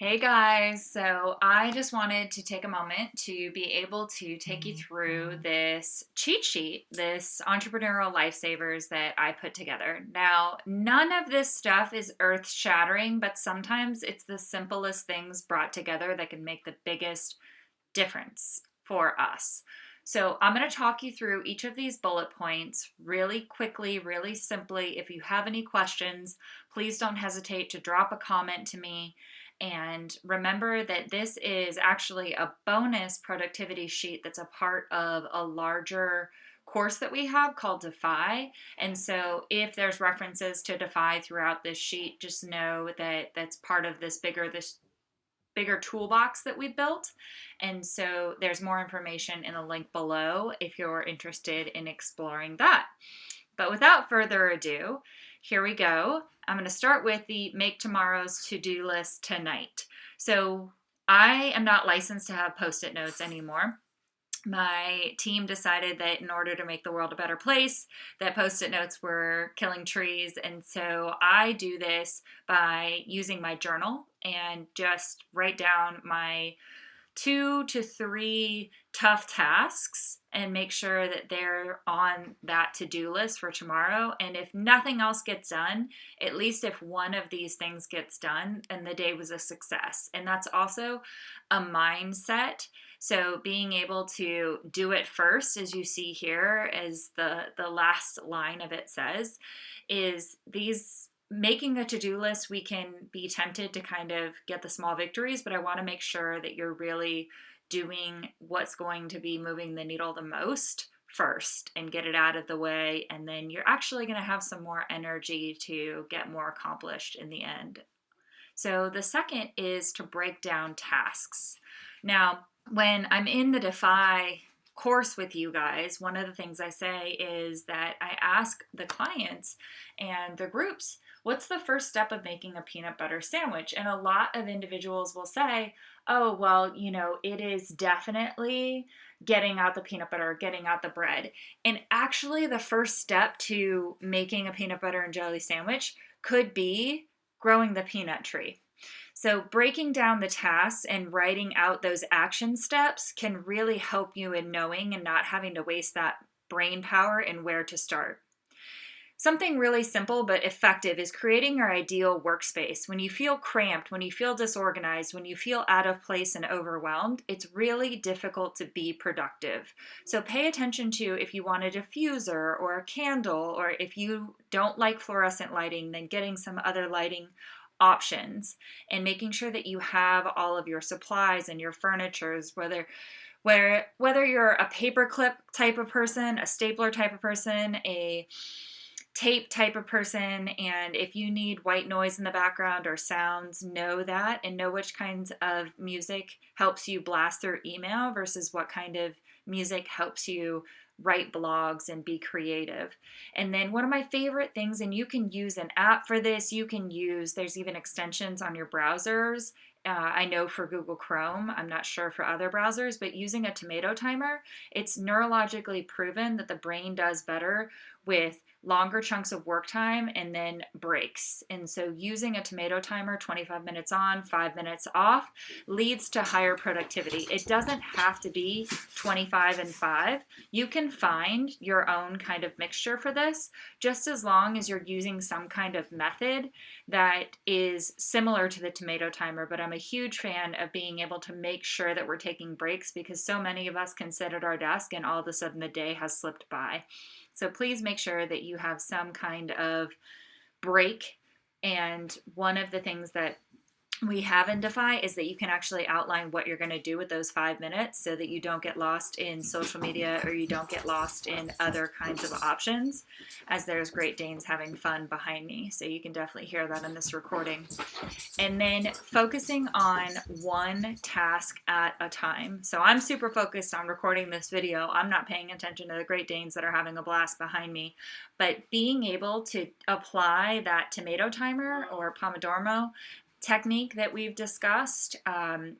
Hey guys, so I just wanted to take a moment to be able to take you through this cheat sheet, this entrepreneurial lifesavers that I put together. Now, none of this stuff is earth shattering, but sometimes it's the simplest things brought together that can make the biggest difference for us. So, I'm going to talk you through each of these bullet points really quickly, really simply. If you have any questions, please don't hesitate to drop a comment to me. And remember that this is actually a bonus productivity sheet that's a part of a larger course that we have called Defy. And so if there's references to Defy throughout this sheet, just know that that's part of this bigger toolbox that we built. And so there's more information in the link below if you're interested in exploring that. But without further ado, here we go. I'm going to start with the make tomorrow's to-do list tonight. So I am not licensed to have post-it notes anymore. My team decided that in order to make the world a better place, that post-it notes were killing trees. And so I do this by using my journal and just write down my 2 to 3 tough tasks and make sure that they're on that to-do list for tomorrow. And if nothing else gets done, at least if one of these things gets done, and the day was a success. And that's also a mindset. So being able to do it first, as you see here, as the last line of it says, is these making a to-do list, we can be tempted to kind of get the small victories, but I want to make sure that you're really doing what's going to be moving the needle the most first and get it out of the way, and then you're actually going to have some more energy to get more accomplished in the end. So the second is to break down tasks. Now, when I'm in the Defy course with you guys, one of the things I say is that I ask the clients and the groups, what's the first step of making a peanut butter sandwich? And a lot of individuals will say, oh, well, it is definitely getting out the peanut butter, getting out the bread. And actually, the first step to making a peanut butter and jelly sandwich could be growing the peanut tree. So, breaking down the tasks and writing out those action steps can really help you in knowing and not having to waste that brain power and where to start. Something really simple but effective is creating your ideal workspace. When you feel cramped, when you feel disorganized, when you feel out of place and overwhelmed, it's really difficult to be productive. So pay attention to if you want a diffuser or a candle, or if you don't like fluorescent lighting, then getting some other lighting options and making sure that you have all of your supplies and your furnitures, whether you're a paperclip type of person, a stapler type of person, a tape type of person, and if you need white noise in the background or sounds, know that and know which kinds of music helps you blast through email versus what kind of music helps you write blogs and be creative. And then one of my favorite things, and you can use an app for this, there's even extensions on your browsers. I know for Google Chrome, I'm not sure for other browsers, but using a tomato timer, it's neurologically proven that the brain does better with longer chunks of work time and then breaks. And so using a tomato timer, 25 minutes on, 5 minutes off, leads to higher productivity. It doesn't have to be 25 and 5. You can find your own kind of mixture for this, just as long as you're using some kind of method that is similar to the tomato timer. But I'm a huge fan of being able to make sure that we're taking breaks, because so many of us can sit at our desk and all of a sudden the day has slipped by. So please make sure that you have some kind of break. And one of the things that we have in Defy is that you can actually outline what you're going to do with those 5 minutes so that you don't get lost in social media or you don't get lost in other kinds of options, as there's Great Danes having fun behind me. So you can definitely hear that in this recording. And then focusing on one task at a time. So I'm super focused on recording this video. I'm not paying attention to the Great Danes that are having a blast behind me. But being able to apply that tomato timer or Pomodoro technique that we've discussed,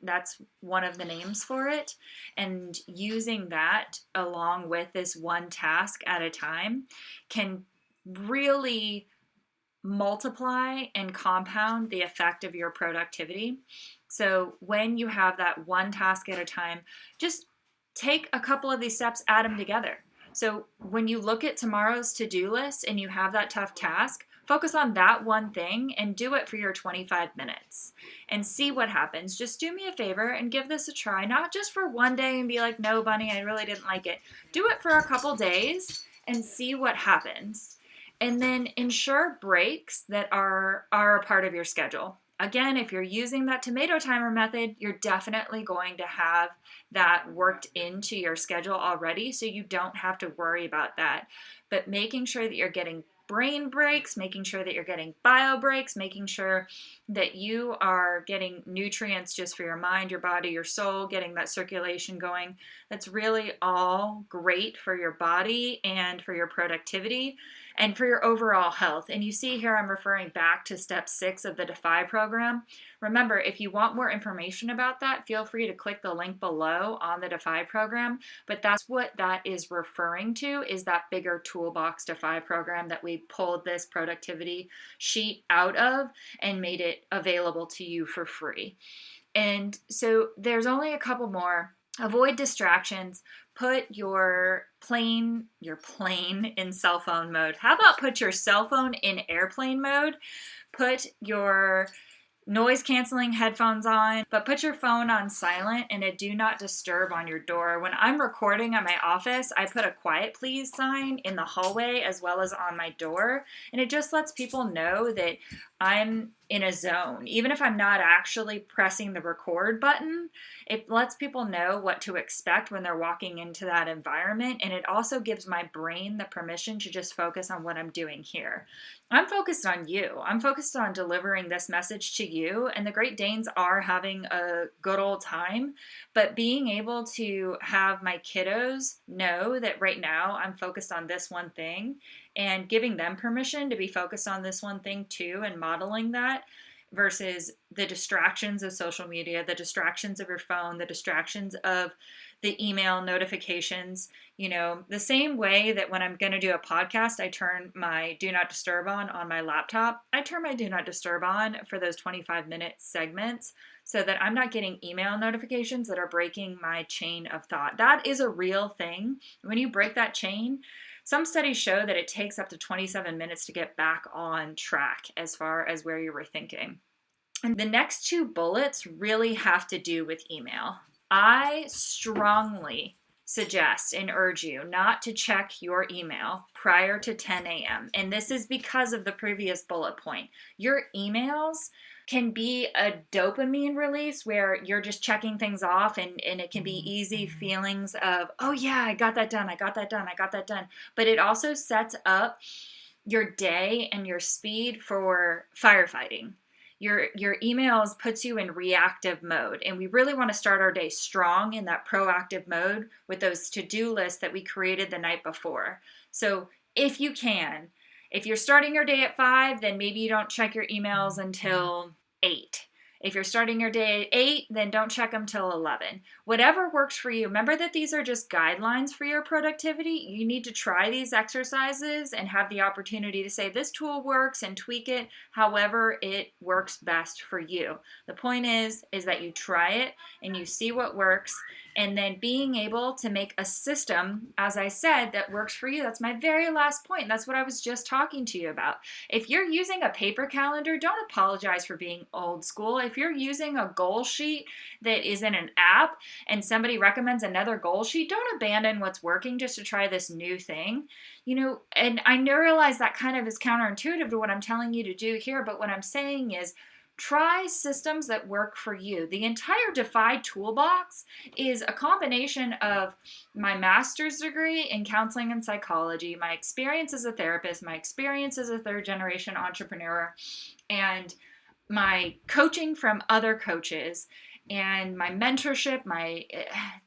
that's one of the names for it, and using that along with this one task at a time can really multiply and compound the effect of your productivity. So when you have that one task at a time, just take a couple of these steps, add them together. So when you look at tomorrow's to-do list and you have that tough task, focus on that one thing and do it for your 25 minutes and see what happens. Just do me a favor and give this a try, not just for one day and be like, no, Bunny, I really didn't like it. Do it for a couple days and see what happens. And then ensure breaks that are a part of your schedule. Again, if you're using that tomato timer method, you're definitely going to have that worked into your schedule already, so you don't have to worry about that. But making sure that you're getting brain breaks, making sure that you're getting bio breaks, making sure that you are getting nutrients just for your mind, your body, your soul, getting that circulation going. That's really all great for your body and for your productivity and for your overall health. And you see here I'm referring back to step 6 of the Defy program. Remember, if you want more information about that, feel free to click the link below on the Defy program. But that's what that is referring to, is that bigger toolbox Defy program that we pulled this productivity sheet out of and made it available to you for free. And so there's only a couple more. Avoid distractions. Put your plane in cell phone mode. How about put your cell phone in airplane mode? Put your noise canceling headphones on, but put your phone on silent and a do not disturb on your door. When I'm recording at my office, I put a quiet please sign in the hallway as well as on my door, and it just lets people know that I'm in a zone. Even if I'm not actually pressing the record button, it lets people know what to expect when they're walking into that environment, and it also gives my brain the permission to just focus on what I'm doing here. I'm focused on you. I'm focused on delivering this message to you, and the Great Danes are having a good old time, but being able to have my kiddos know that right now I'm focused on this one thing and giving them permission to be focused on this one thing too and modeling that versus the distractions of social media, the distractions of your phone, the distractions of the email notifications. You know, the same way that when I'm going to do a podcast, I turn my do not disturb on my laptop. I turn my do not disturb on for those 25-minute segments so that I'm not getting email notifications that are breaking my chain of thought. That is a real thing. When you break that chain, some studies show that it takes up to 27 minutes to get back on track as far as where you were thinking. And the next 2 bullets really have to do with email. I strongly suggest and urge you not to check your email prior to 10 a.m. And this is because of the previous bullet point. Your emails can be a dopamine release where you're just checking things off, and it can be easy feelings of, oh yeah, I got that done, I got that done, I got that done. But it also sets up your day and your speed for firefighting. Your emails puts you in reactive mode, and we really want to start our day strong in that proactive mode with those to-do lists that we created the night before. So if you can, if you're starting your day at 5, then maybe you don't check your emails until 8. If you're starting your day at 8, then don't check them till 11. Whatever works for you. Remember that these are just guidelines for your productivity. You need to try these exercises and have the opportunity to say this tool works and tweak it however it works best for you. The point is that you try it and you see what works, and then being able to make a system, as I said, that works for you. That's my very last point. That's what I was just talking to you about. If you're using a paper calendar, don't apologize for being old school. If you're using a goal sheet that is in an app and somebody recommends another goal sheet, don't abandon what's working just to try this new thing. You know, and I realize that kind of is counterintuitive to what I'm telling you to do here, but what I'm saying is try systems that work for you. The entire Defy toolbox is a combination of my master's degree in counseling and psychology, my experience as a therapist, my experience as a third-generation entrepreneur, and my coaching from other coaches, and my mentorship, my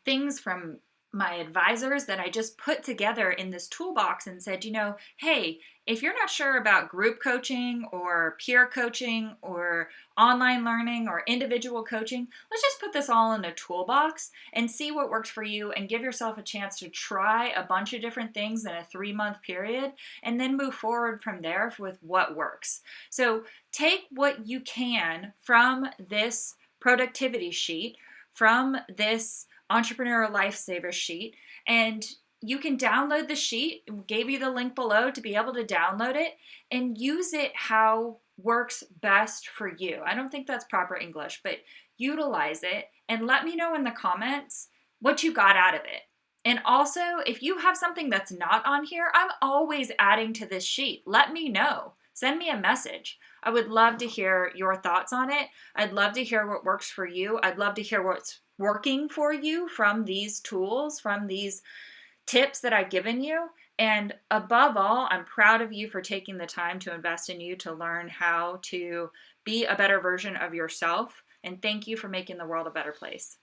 things from my advisors that I just put together in this toolbox and said, you know, hey, if you're not sure about group coaching or peer coaching or online learning or individual coaching, let's just put this all in a toolbox and see what works for you and give yourself a chance to try a bunch of different things in a 3-month period and then move forward from there with what works. So take what you can from this productivity sheet from this Entrepreneur Lifesaver sheet, and you can download the sheet. We gave you the link below to be able to download it and use it how works best for you. I don't think that's proper English, but utilize it and let me know in the comments what you got out of it. And also, if you have something that's not on here, I'm always adding to this sheet. Let me know. Send me a message. I would love to hear your thoughts on it. I'd love to hear what works for you. I'd love to hear what's working for you from these tools, from these tips that I've given you. And above all, I'm proud of you for taking the time to invest in you to learn how to be a better version of yourself. And thank you for making the world a better place.